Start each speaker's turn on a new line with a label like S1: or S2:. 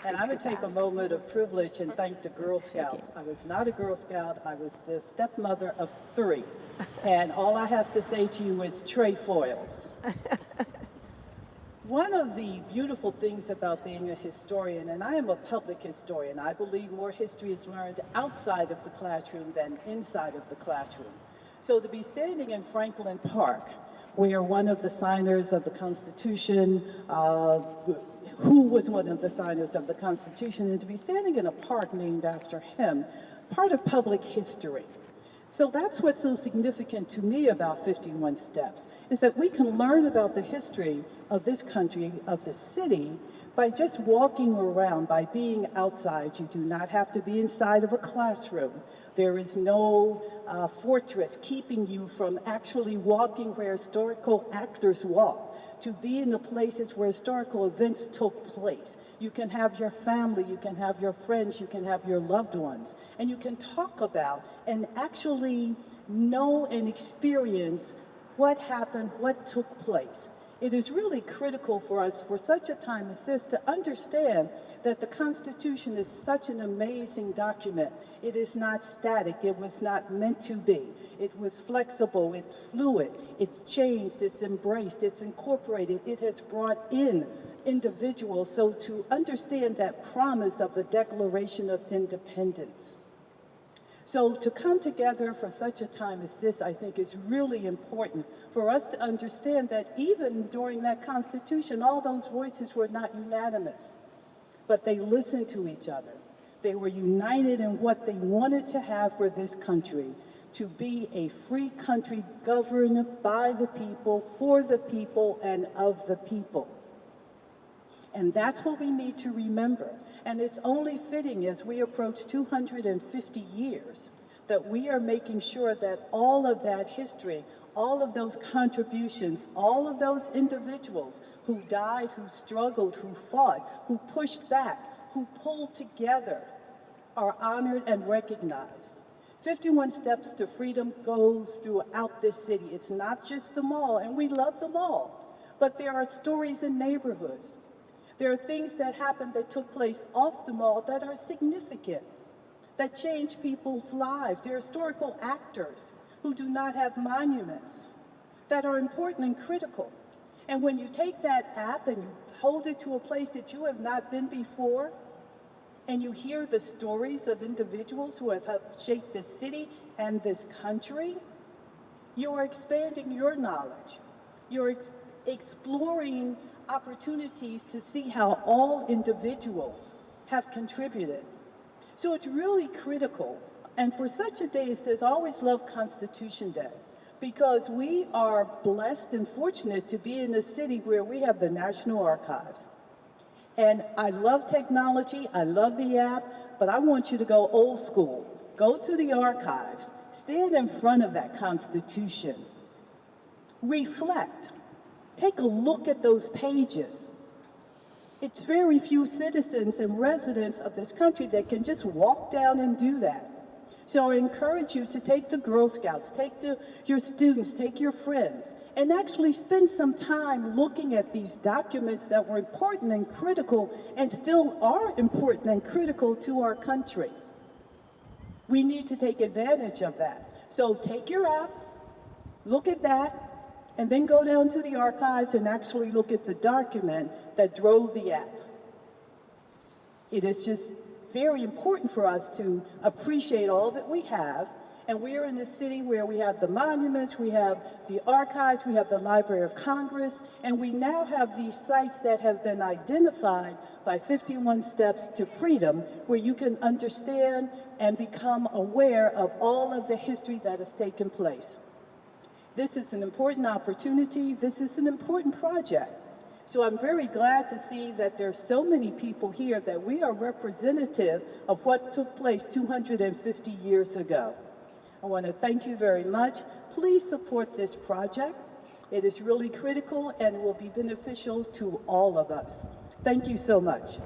S1: And I would take a moment of privilege and thank the Girl Scouts. I was not a Girl Scout, I was the stepmother of 3. And all I have to say to you is trefoils. One of the beautiful things about being a historian, and I am a public historian, I believe more history is learned outside of the classroom than inside of the classroom. So to be standing in Franklin Park, where one of the signers of the Constitution, who was one of the signers of the Constitution, and to be standing in a park named after him, part of public history. So that's what's so significant to me about 51 Steps, is that we can learn about the history of this country, of the city, by just walking around, by being outside. You do not have to be inside of a classroom. There is no fortress keeping you from actually walking where historical actors walk, to be in the places where historical events took place. You can have your family, you can have your friends, you can have your loved ones, and you can talk about and actually know and experience what happened, what took place. It is really critical for us, for such a time as this, to understand that the Constitution is such an amazing document. It is not static. It was not meant to be. It was flexible. It's fluid. It's changed. It's embraced. It's incorporated. It has brought in individuals. So to understand that promise of the Declaration of Independence. So to come together for such a time as this, I think, is really important for us to understand that even during that Constitution, all those voices were not unanimous, but they listened to each other. They were united in what they wanted to have for this country, to be a free country governed by the people, for the people, and of the people. And that's what we need to remember. And it's only fitting as we approach 250 years that we are making sure that all of that history, all of those contributions, all of those individuals who died, who struggled, who fought, who pushed back, who pulled together, are honored and recognized. 51 Steps to Freedom goes throughout this city. It's not just the mall, and we love the mall, but there are stories in neighborhoods. There are things that happened that took place off the mall that are significant, that change people's lives. There are historical actors who do not have monuments that are important and critical. And when you take that app and you hold it to a place that you have not been before, and you hear the stories of individuals who have helped shape this city and this country, you are expanding your knowledge. You're exploring opportunities to see how all individuals have contributed. So it's really critical. And for such a day as this, I always love Constitution Day, because we are blessed and fortunate to be in a city where we have the National Archives. And I love technology, I love the app, but I want you to go old school. Go to the archives, stand in front of that Constitution, reflect. Take a look at those pages. It's very few citizens and residents of this country that can just walk down and do that. So I encourage you to take the Girl Scouts, take your students, take your friends, and actually spend some time looking at these documents that were important and critical and still are important and critical to our country. We need to take advantage of that. So take your app, look at that, and then go down to the archives and actually look at the document that drove the app. It is just very important for us to appreciate all that we have. And we are in a city where we have the monuments, we have the archives, we have the Library of Congress, and we now have these sites that have been identified by 51 Steps to Freedom, where you can understand and become aware of all of the history that has taken place. This is an important opportunity. This is an important project. So I'm very glad to see that there's so many people here, that we are representative of what took place 250 years ago. I want to thank you very much. Please support this project. It is really critical and will be beneficial to all of us. Thank you so much.